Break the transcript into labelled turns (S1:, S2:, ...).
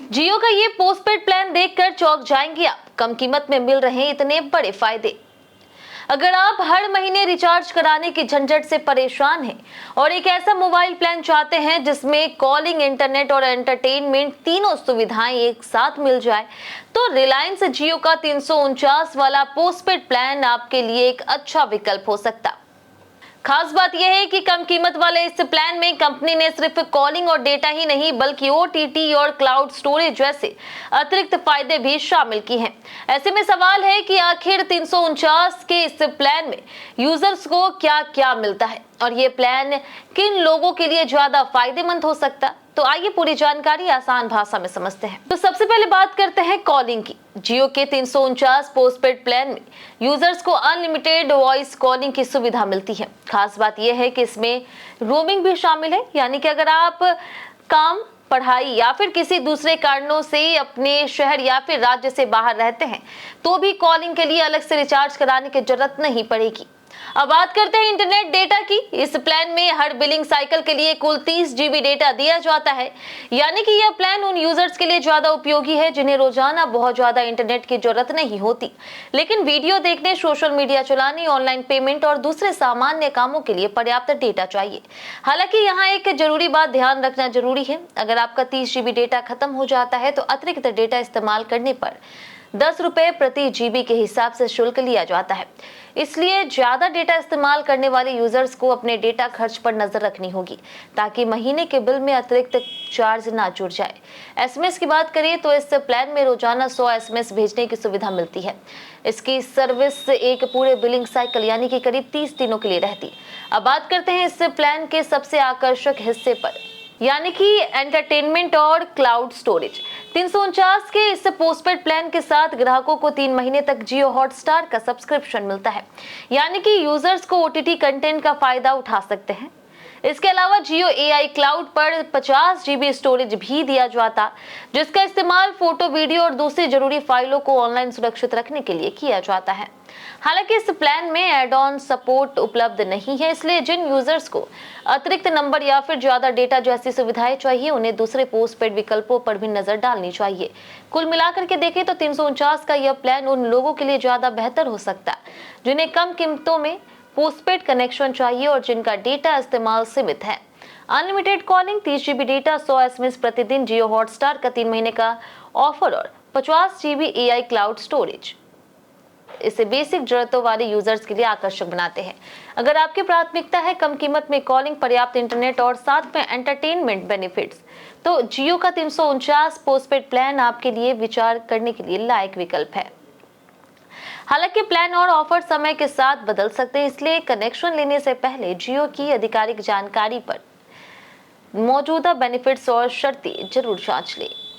S1: जियो का ये postpaid plan देखकर चौंक जाएंगे आप। कम कीमत में मिल रहे हैं इतने बड़े फायदे। अगर आप हर महीने रिचार्ज कराने की झंझट से परेशान हैं और एक ऐसा मोबाइल प्लान चाहते हैं जिसमें कॉलिंग, इंटरनेट और एंटरटेनमेंट तीनों सुविधाएं एक साथ मिल जाए, तो रिलायंस जियो का 349 वाला पोस्टपेड प्लान आपके लिए एक अच्छा विकल्प हो सकता। खास बात यह है कि कम कीमत वाले इस प्लान में कंपनी ने सिर्फ कॉलिंग और डेटा ही नहीं बल्कि ओटीटी और क्लाउड स्टोरेज जैसे अतिरिक्त फायदे भी शामिल किए हैं। ऐसे में सवाल है कि आखिर 349 के इस प्लान में यूजर्स को क्या क्या मिलता है और ये प्लान किन लोगों के लिए ज्यादा फायदेमंद हो सकता। तो आइए पूरी जानकारी आसान भाषा में समझते हैं। तो सबसे पहले बात करते हैं कॉलिंग की। जियो के 349 पोस्टपेड प्लान में यूजर्स को अनलिमिटेड वॉइस कॉलिंग की सुविधा मिलती है। खास बात यह है कि इसमें रोमिंग भी शामिल है, यानी कि अगर आप काम, पढ़ाई या फिर किसी दूसरे कारणों से अपने शहर या फिर राज्य से बाहर रहते हैं तो भी कॉलिंग के लिए अलग से रिचार्ज कराने की जरूरत नहीं पड़ेगी। अब बात करते हैं इंटरनेट डेटा की। इस प्लान में हर बिलिंग साइकिल के लिए कुल 30 GB डेटा दिया जाता है, यानी कि यह प्लान उन यूजर्स के लिए ज्यादा उपयोगी है जिन्हें रोजाना बहुत ज्यादा इंटरनेट की जरूरत नहीं होती, लेकिन वीडियो देखने, सोशल मीडिया चलाने, ऑनलाइन पेमेंट और दूसरे सामान्य कामों के लिए पर्याप्त डेटा चाहिए। हालांकि यहाँ एक जरूरी बात ध्यान रखना जरूरी है, अगर आपका 30 GB डेटा खत्म हो जाता है तो अतिरिक्त डेटा इस्तेमाल करने पर 10 रुपए प्रति GB के हिसाब से शुल्क लिया जाता है। इसलिए ज्यादा डेटा इस्तेमाल करने वाले यूजर्स को अपने डेटा खर्च पर नजर रखनी होगी ताकि महीने के बिल में अतिरिक्त चार्ज ना जुड़ जाए। एसएमएस की बात करें तो इस प्लान में रोजाना 100 एसएमएस भेजने की सुविधा मिलती है। इसकी सर्विस एक पूरे बिलिंग साइकिल यानी कि करीब 30 दिनों के लिए रहती। अब बात करते हैं इस प्लान के सबसे आकर्षक हिस्से पर, यानी कि एंटरटेनमेंट और क्लाउड स्टोरेज। 349 के इस पोस्टपेड प्लान के साथ ग्राहकों को 3 महीने तक जियो हॉटस्टार का सब्सक्रिप्शन मिलता है, यानी कि यूजर्स को ओटीटी कंटेंट का फायदा उठा सकते हैं। इसके अलावा जियो एआई क्लाउड पर 50 GB स्टोरेज भी दिया जाता, जिसका इस्तेमाल फोटो, वीडियो और दूसरी जरूरी फाइलों को ऑनलाइन सुरक्षित रखने के लिए किया जाता है। हालांकि इस प्लान में एड ऑन सपोर्ट उपलब्ध नहीं है, इसलिए जिन यूजर्स को अतिरिक्त नंबर या फिर ज्यादा डेटा जैसी सुविधाएं चाहिए उन्हें दूसरे पोस्टपेड विकल्पों पर भी नजर डालनी चाहिए। कुल मिलाकर के देखें तो 349 का यह प्लान उन लोगों के लिए ज्यादा बेहतर हो सकता है जिन्हें कम कीमतों में पोस्टपेड कनेक्शन चाहिए और जिनका डेटा इस्तेमाल सीमित है। Unlimited calling, 30 GB data, 100 SMS प्रतिदिन, जियो हॉटस्टार का 3 महीने का ऑफर और 50 GB एआई क्लाउड स्टोरेज इसे बेसिक जरूरतों वाले यूजर्स के लिए आकर्षक बनाते हैं। अगर आपकी प्राथमिकता है कम कीमत में कॉलिंग, पर्याप्त इंटरनेट और साथ में एंटरटेनमेंट बेनिफिट्स, तो जियो का 349 पोस्टपेड प्लान आपके लिए विचार करने के लिए लायक विकल्प है। हालांकि प्लान और ऑफर समय के साथ बदल सकते हैं, इसलिए कनेक्शन लेने से पहले जियो की आधिकारिक जानकारी पर मौजूदा बेनिफिट्स और शर्तें जरूर जांच लें।